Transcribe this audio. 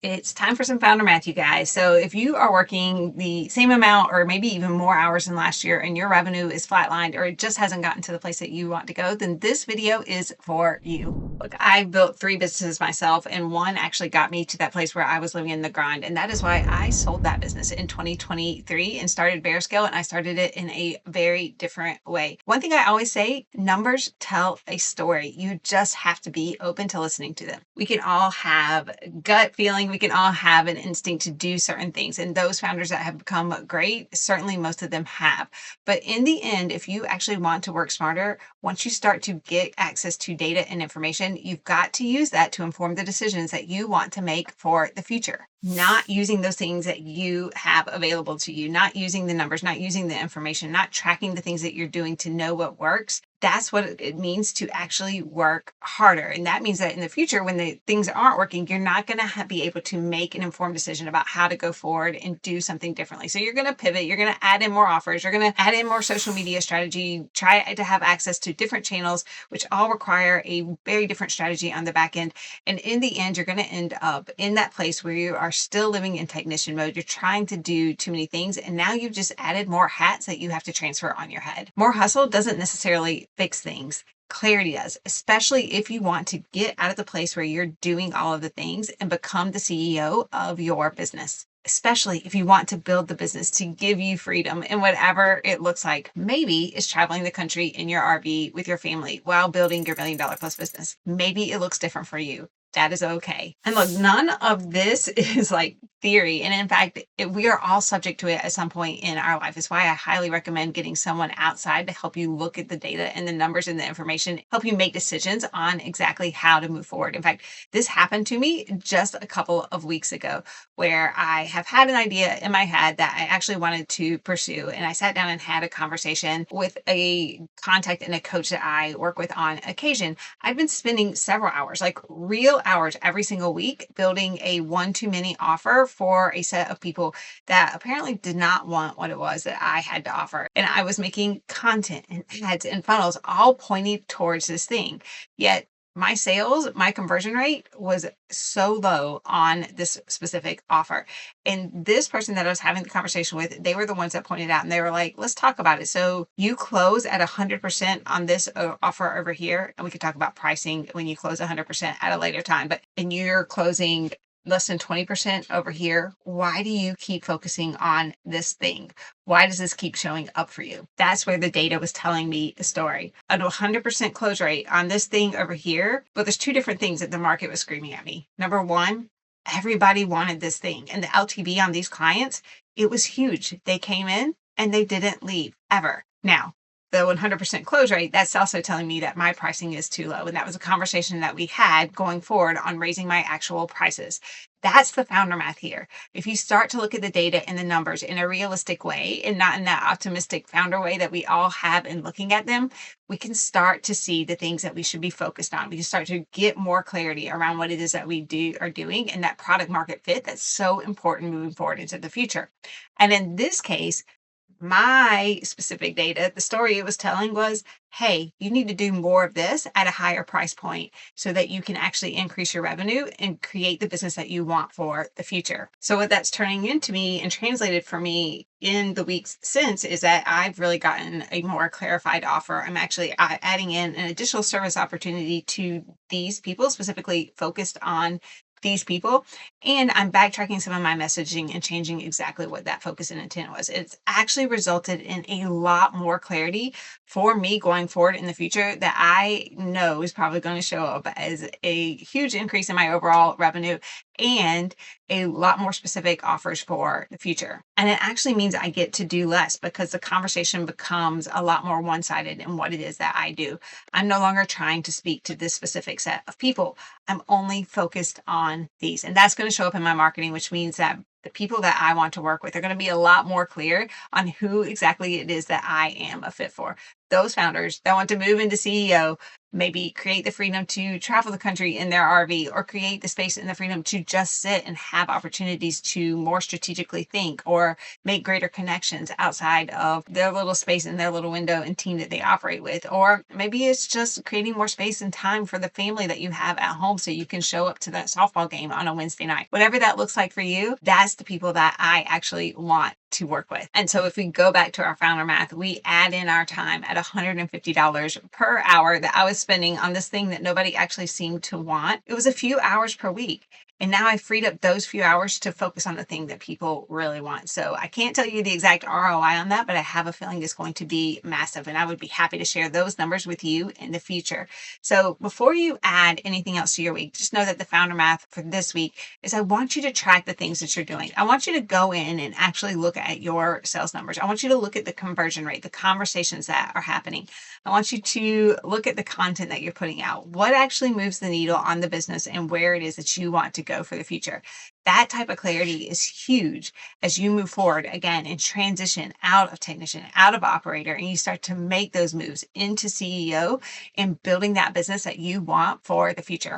It's time for some founder math, you guys. So if you are working the same amount or maybe even more hours than last year and your revenue is flatlined or it just hasn't gotten to the place that you want to go, then this video is for you. Look, I built 3 businesses myself, and one actually got me to that place where I was living in the grind. And that is why I sold that business in 2023 and started Bearscale, and I started it in a very different way. One thing I always say, numbers tell a story. You just have to be open to listening to them. We can all have gut feeling. We can all have an instinct to do certain things. And those founders that have become great, certainly most of them have. But in the end, if you actually want to work smarter, once you start to get access to data and information, you've got to use that to inform the decisions that you want to make for the future. Not using those things that you have available to you, not using the numbers, not using the information, not tracking the things that you're doing to know what works. That's what it means to actually work harder. And that means that in the future, when the things aren't working, you're not going to be able to make an informed decision about how to go forward and do something differently. So you're going to pivot, you're going to add in more offers, you're going to add in more social media strategy, try to have access to different channels, which all require a very different strategy on the back end. And in the end, you're going to end up in that place where you are still living in technician mode. You're trying to do too many things. And now you've just added more hats that you have to transfer on your head. More hustle doesn't necessarily fix things. Clarity does, especially if you want to get out of the place where you're doing all of the things and become the CEO of your business. Especially if you want to build the business to give you freedom in whatever it looks like. Maybe it's traveling the country in your RV with your family while building your $1 million plus business. Maybe it looks different for you. That is okay. And look, none of this is like theory. And in fact, we are all subject to it at some point in our life. It's why I highly recommend getting someone outside to help you look at the data and the numbers and the information, help you make decisions on exactly how to move forward. In fact, this happened to me just a couple of weeks ago, where I have had an idea in my head that I actually wanted to pursue. And I sat down and had a conversation with a contact and a coach that I work with on occasion. I've been spending several hours, like real hours every single week, building a one-to-many offer for a set of people that apparently did not want what it was that I had to offer. And I was making content and ads and funnels all pointing towards this thing. Yet my sales, my conversion rate was so low on this specific offer. And this person that I was having the conversation with, they were the ones that pointed out, and they were like, let's talk about it. So you close at 100% on this offer over here, and we could talk about pricing when you close 100% at a later time, and you're closing less than 20% over here. Why do you keep focusing on this thing? Why does this keep showing up for you? That's where the data was telling me the story. At 100% close rate on this thing over here, but there's 2 different things that the market was screaming at me. Number one, everybody wanted this thing. And the LTV on these clients, it was huge. They came in and they didn't leave ever. Now, the 100% close rate, that's also telling me that my pricing is too low. And that was a conversation that we had going forward on raising my actual prices. That's the founder math here. If you start to look at the data and the numbers in a realistic way and not in that optimistic founder way that we all have in looking at them, we can start to see the things that we should be focused on. We can start to get more clarity around what it is that we are doing and that product market fit that's so important moving forward into the future. And in this case, my specific data, the story it was telling was, hey, you need to do more of this at a higher price point so that you can actually increase your revenue and create the business that you want for the future. So what that's turning into me and translated for me in the weeks since is that I've really gotten a more clarified offer. I'm actually adding in an additional service opportunity to these people, specifically focused on these people. And I'm backtracking some of my messaging and changing exactly what that focus and intent was. It's actually resulted in a lot more clarity for me going forward in the future that I know is probably going to show up as a huge increase in my overall revenue and a lot more specific offers for the future. And it actually means I get to do less because the conversation becomes a lot more one-sided in what it is that I do. I'm no longer trying to speak to this specific set of people. I'm only focused on these. And that's going to show up in my marketing, which means that the people that I want to work with are going to be a lot more clear on who exactly it is that I am a fit for. Those founders that want to move into CEO, maybe create the freedom to travel the country in their RV, or create the space and the freedom to just sit and have opportunities to more strategically think or make greater connections outside of their little space and their little window and team that they operate with. Or maybe it's just creating more space and time for the family that you have at home so you can show up to that softball game on a Wednesday night. Whatever that looks like for you, that's the people that I actually want to work with. And so if we go back to our founder math, we add in our time at $150 per hour that I was spending on this thing that nobody actually seemed to want. It was a few hours per week. And now I freed up those few hours to focus on the thing that people really want. So I can't tell you the exact ROI on that, but I have a feeling it's going to be massive. And I would be happy to share those numbers with you in the future. So before you add anything else to your week, just know that the founder math for this week is I want you to track the things that you're doing. I want you to go in and actually look at your sales numbers. I want you to look at the conversion rate, the conversations that are happening. I want you to look at the content that you're putting out. What actually moves the needle on the business and where it is that you want to go for the future. That type of clarity is huge as you move forward again and transition out of technician, out of operator, and you start to make those moves into CEO and building that business that you want for the future.